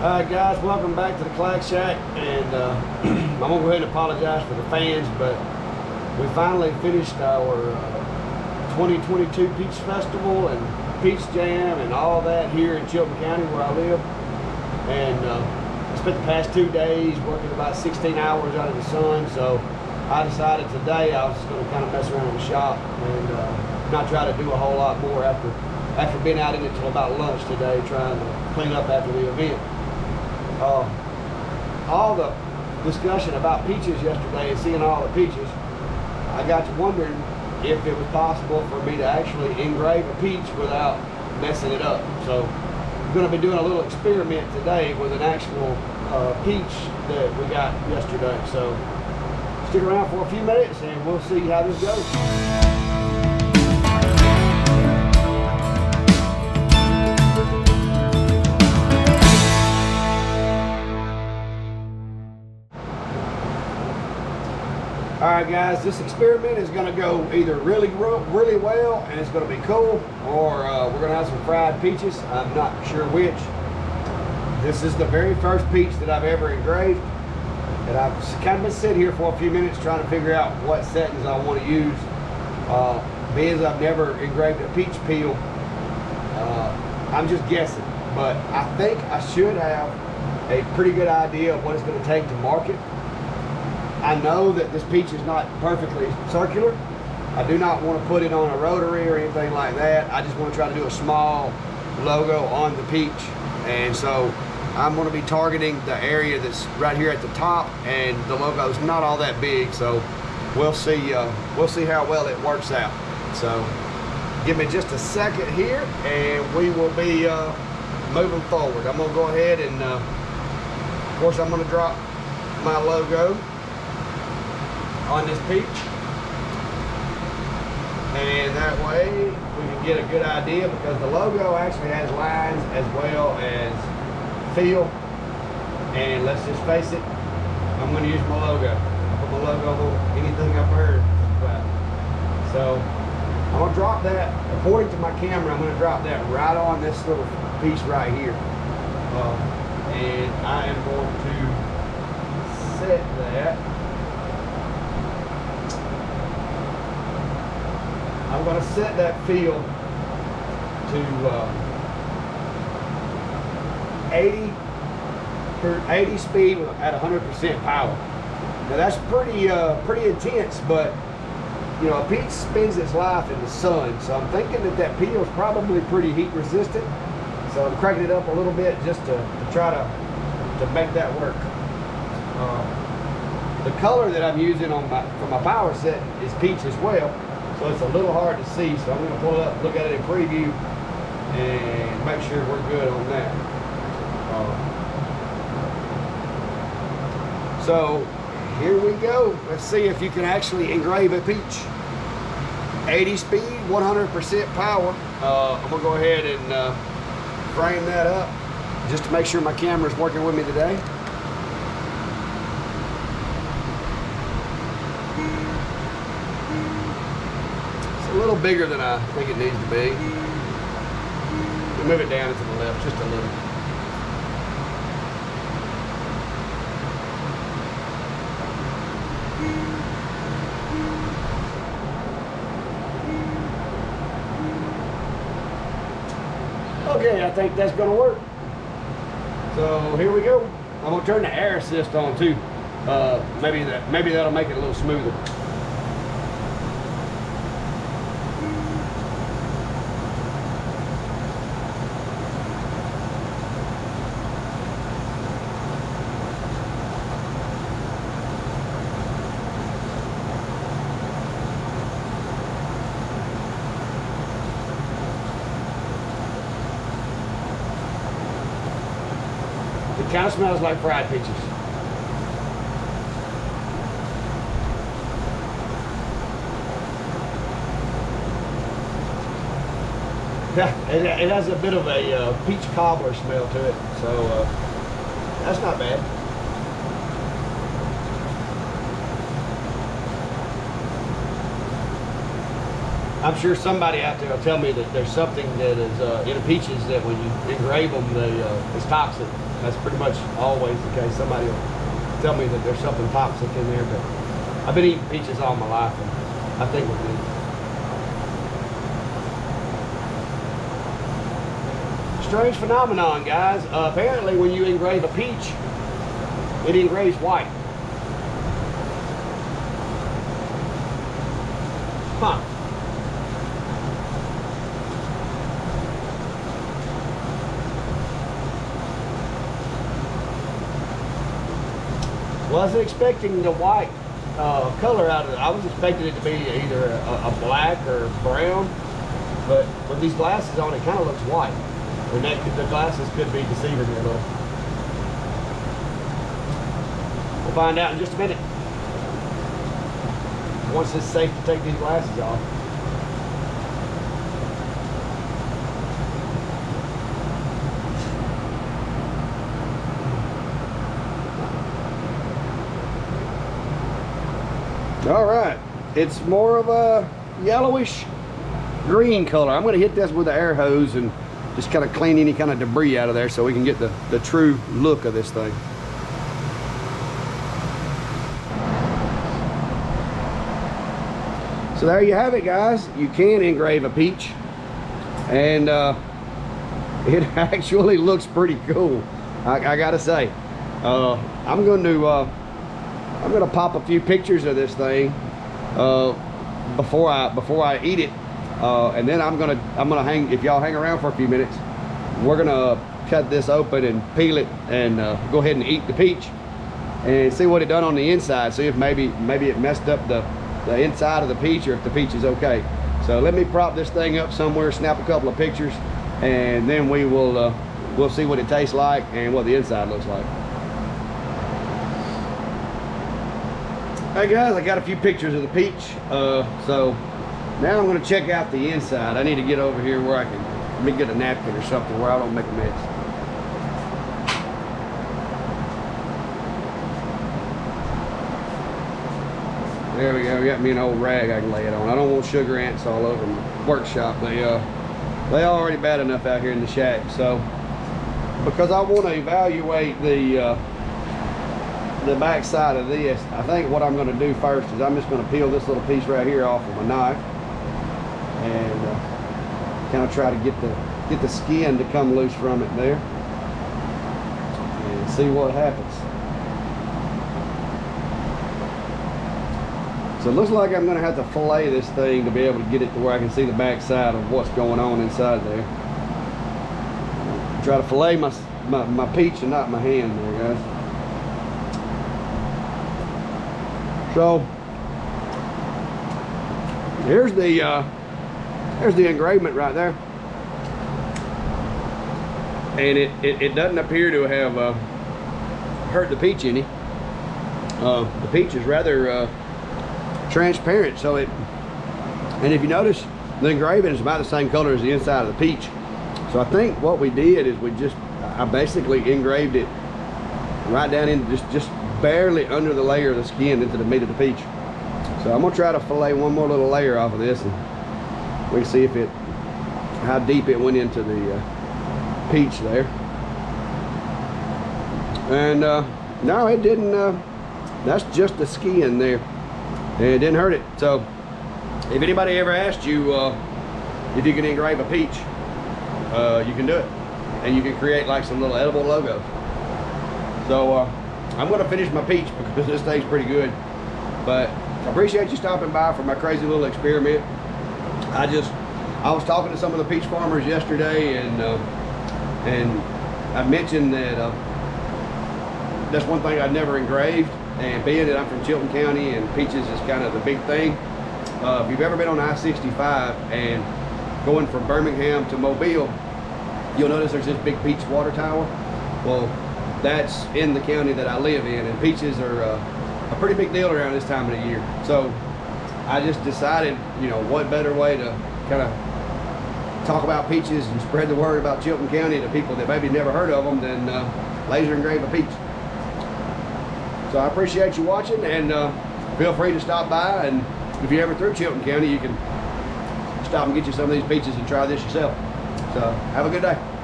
Alright guys, welcome back to the Clack Shack, and I'm going to go ahead and apologize for the fans, but we finally finished our 2022 Peach Festival and Peach Jam and all that here in Chilton County where I live. And I spent the past 2 days working about 16 hours out of the sun, so I decided today I was just going to kind of mess around in the shop and not try to do a whole lot more after being out in it till about lunch today, trying to clean up after the event. All the discussion about peaches yesterday and seeing all the peaches, I got to wondering if it was possible for me to actually engrave a peach without messing it up. So I'm going to be doing a little experiment today with an actual peach that we got yesterday. So stick around for a few minutes and we'll see how this goes. Alright guys, this experiment is going to go either really well and it's going to be cool, or we're going to have some fried peaches. I'm not sure which. This is the very first peach that I've ever engraved, and I've kind of been sitting here for a few minutes trying to figure out what settings I want to use. Being as I've never engraved a peach peel, I'm just guessing, but I think I should have a pretty good idea of what it's going to take to mark it. I know that this peach is not perfectly circular. I do not want to put it on a rotary or anything like that. I just want to try to do a small logo on the peach. And so I'm going to be targeting the area that's right here at the top, and the logo is not all that big. So we'll see how well it works out. So give me just a second here and we will be moving forward. I'm going to go ahead and of course I'm going to drop my logo on this peach, and that way we can get a good idea, because the logo actually has lines as well as feel. And let's just face it, I'm going to use my logo. I put my logo on anything I've heard about. So I'm going to drop that, according to my camera, I'm going to drop that right on this little piece right here, and I am going to set that. I'm going to set that feel to 80 speed at 100% power. Now that's pretty intense, but you know, a peach spends its life in the sun, so I'm thinking that peel is probably pretty heat resistant. So I'm cranking it up a little bit just to try to make that work. The color that I'm using for my power set is peach as well. So it's a little hard to see, so I'm going to pull it up, look at it in preview, and make sure we're good on that. So here we go. Let's see if you can actually engrave a peach. 80 speed, 100% power. I'm going to go ahead and frame that up just to make sure my camera is working with me today. A little bigger than I think it needs to be. We'll move it down to the left just a little. Okay, I think that's going to work. So here we go. I'm going to turn the air assist on too. Maybe that'll make it a little smoother. It kind of smells like fried peaches. Yeah, it has a bit of a peach cobbler smell to it, so that's not bad. I'm sure somebody out there will tell me that there's something that is in peaches that when you engrave them, it's toxic. That's pretty much always the case. Somebody will tell me that there's something toxic in there, but I've been eating peaches all my life, and I think we're good. Strange phenomenon, guys. Apparently when you engrave a peach, it engraves white. Huh. Wasn't expecting the white color out of it. I was expecting it to be either a black or brown, but with these glasses on, it kind of looks white. And the glasses could be deceiving me a little. We'll find out in just a minute. Once it's safe to take these glasses off. All right, it's more of a yellowish green color. I'm gonna hit this with the air hose and just kind of clean any kind of debris out of there so we can get the true look of this thing. So there you have it, guys. You can engrave a peach, and it actually looks pretty cool. I gotta say, I'm gonna pop a few pictures of this thing before I eat it, and then I'm gonna hang. If y'all hang around for a few minutes, we're gonna cut this open and peel it and go ahead and eat the peach and see what it done on the inside. See if maybe it messed up the inside of the peach, or if the peach is okay. So let me prop this thing up somewhere, snap a couple of pictures, and then we'll see what it tastes like and what the inside looks like. Hey guys, I got a few pictures of the peach. So now I'm gonna check out the inside. I need to get over here where let me get a napkin or something where I don't make a mess. There we go, got me an old rag I can lay it on. I don't want sugar ants all over my workshop. They already bad enough out here in the shack. So, because I want to evaluate the back side of this, I think what I'm going to do first is I'm just going to peel this little piece right here off with my knife and kind of try to get the skin to come loose from it there and see what happens. So it looks like I'm going to have to fillet this thing to be able to get it to where I can see the back side of what's going on inside there. Try to fillet my peach and not my hand there, guys. So here's the engravement right there, and it doesn't appear to have hurt the peach any. The peach is rather transparent, so and if you notice, the engraving is about the same color as the inside of the peach. So I think what we did is I basically engraved it right down in just barely under the layer of the skin into the meat of the peach. So I'm gonna try to fillet one more little layer off of this, and we can see how deep it went into the peach there. And no, it didn't. That's just the skin there. And it didn't hurt it. So if anybody ever asked you if you can engrave a peach, you can do it, and you can create like some little edible logos. So I'm going to finish my peach because this thing's pretty good. But I appreciate you stopping by for my crazy little experiment. I was talking to some of the peach farmers yesterday, and I mentioned that that's one thing I'd never engraved. And being that I'm from Chilton County and peaches is kind of the big thing, if you've ever been on I-65 and going from Birmingham to Mobile, you'll notice there's this big peach water tower. Well, that's in the county that I live in, and peaches are a pretty big deal around this time of the year. So I just decided, you know, what better way to kind of talk about peaches and spread the word about Chilton County to people that maybe never heard of them than laser engrave a peach. So I appreciate you watching, and feel free to stop by, and if you're ever through Chilton County, you can stop and get you some of these peaches and try this yourself. So have a good day.